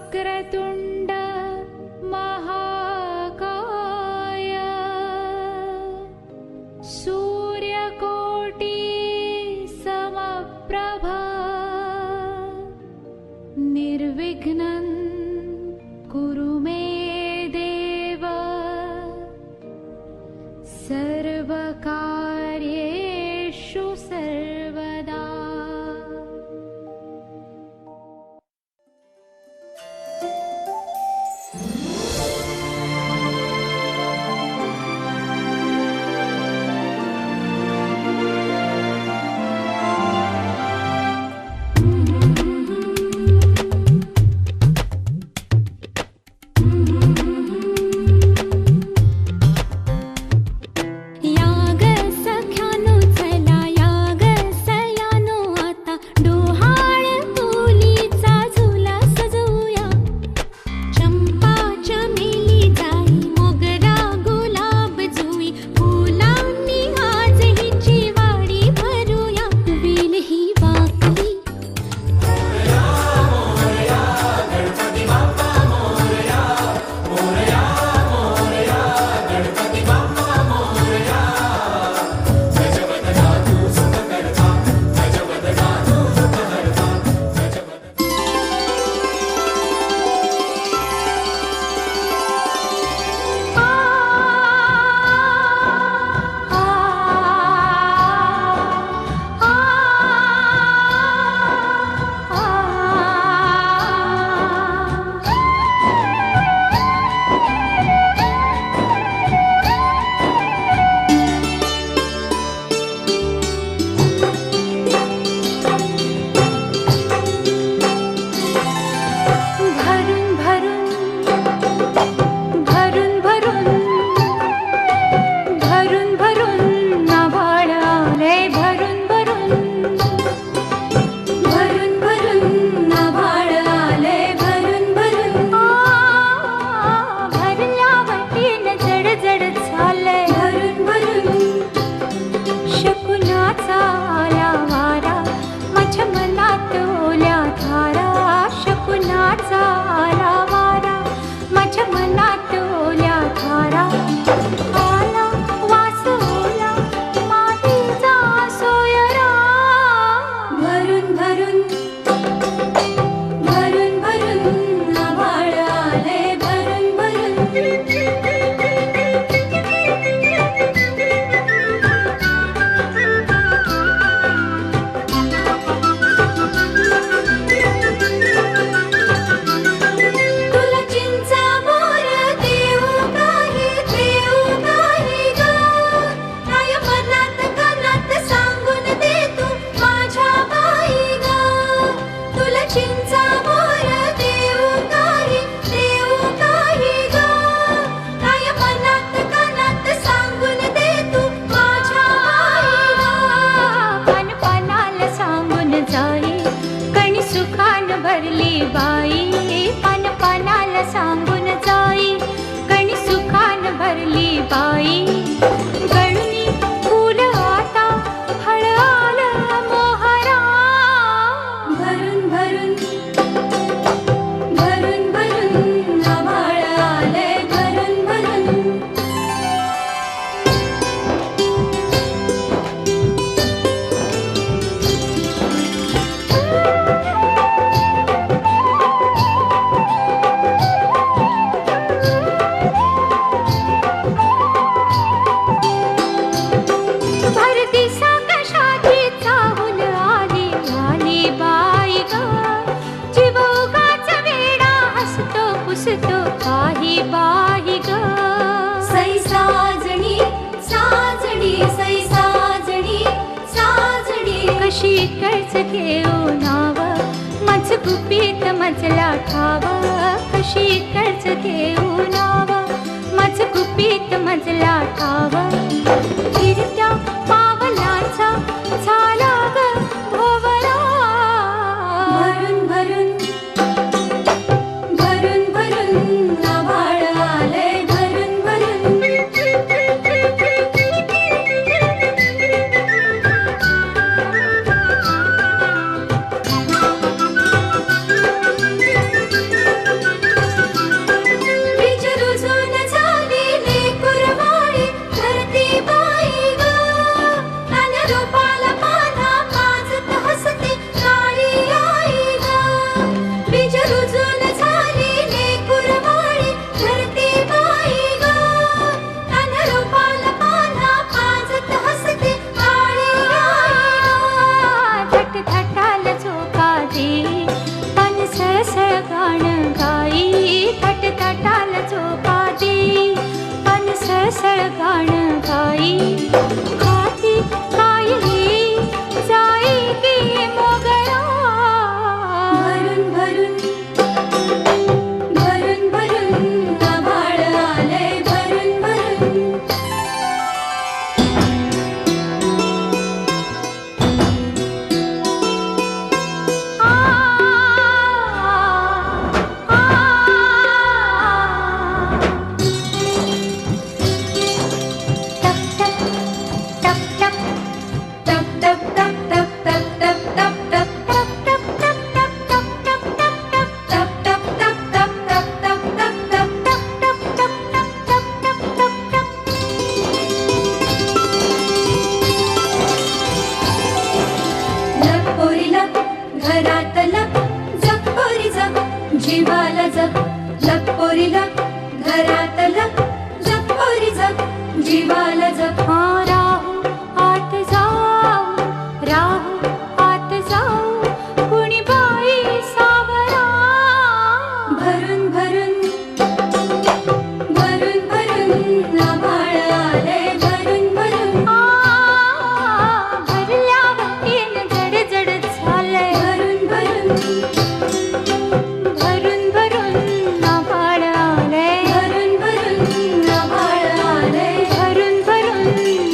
वक्रतुंड महाकाय सूर्यकोटि समप्रभा निर्विघ्नं कुरु मे देव सर्वकार्येषु सर्वदा। मजला ठावा कशी कर्ज घेऊ नावा माझ गुपित मजला ठावा फिरत्या पावलाचा झाला ग भोवरा भरून भरून भरून भरून आभाळ आले भरून भरून सळसळ गाण गाई हाती कायली जाई की मोगरा भरून भरून भरून भरून आभाळ आलंय भरून भरून आ आ टप टप टप टप टप टप टप टप टप टप टप लप पोरी लप घरात लप जप पोरी जप जीवाला जप लप पोरी लप घरात लप जप पोरी जप जीवाला जप राहू आत जाऊ कुणी बाई सावरा भरून भरून भरून भरून आभाळ आलंय भरून भरून भरल्या वतीन जड जड झालंय भरून भरून भरून भरून आभाळ आलंय भरून भरून आभाळ आलंय भरून भरून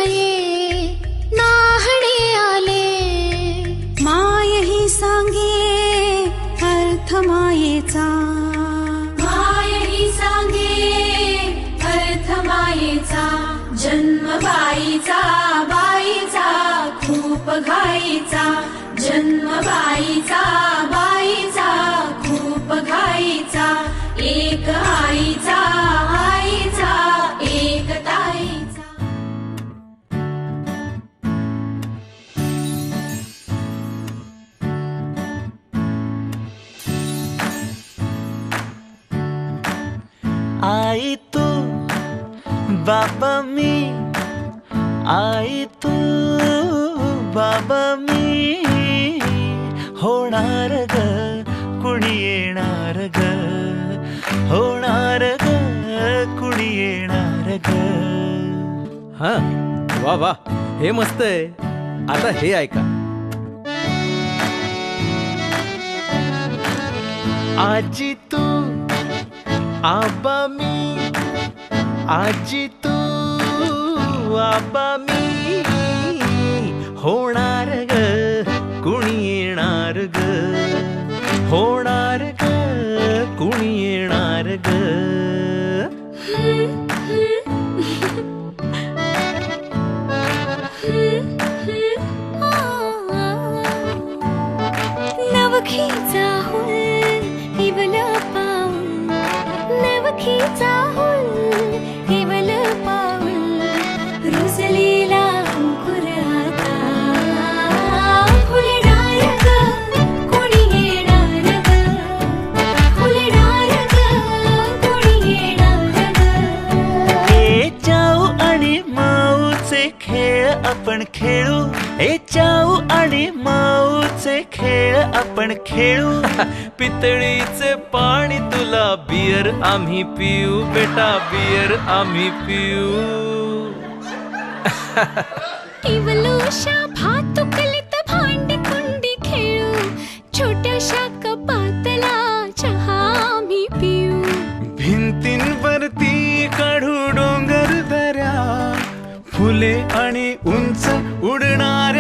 भये नाहणे आले. माय ही सांगे अर्थ मायेचा, माय ही सांगे अर्थ मायेचा. जन्म बाईचा, बाईचा खूप घाईचा. जन्म बाईचा, बाईचा खूप घाईचा. एक आईचा, आईचा एक ताईचा. आई तू बाबा मी, आई तू बाबा मी. होणार ग कुणी येणार ग, होणार ग कुणी येणार ग. हा वा वा, हे मस्त आहे. आता हे ऐका. आजी तू आबा मी, आजी तू आबा मी. होणार ग कुणी येणार ग, होणार ग कुणी येणार ग. नवखीचा हुल इवल पाऊल, नवखीचा हुल इवल पाऊल. रुजलेला अंकुर आता फुलणार ग कोणी येणार ग, फुलणार ग कोणी येणार ग. ए चाऊ आणि माऊचे खेळ आपण खेळू, ए चाऊ आणि माऊचे खेळ आपण खेळू. पितळीचे पाणी तुला, बियर आम्ही पिऊ बेटा, बियर आम्ही पिऊ. इवलूशा भातुकलीत भांडी कुंडी खेळू. छोट्याशा कपातला चहा आम्ही पिऊ. भिंतींवरती काढू डोंगर दऱ्या, फुले आणि उंच उडणाऱ्या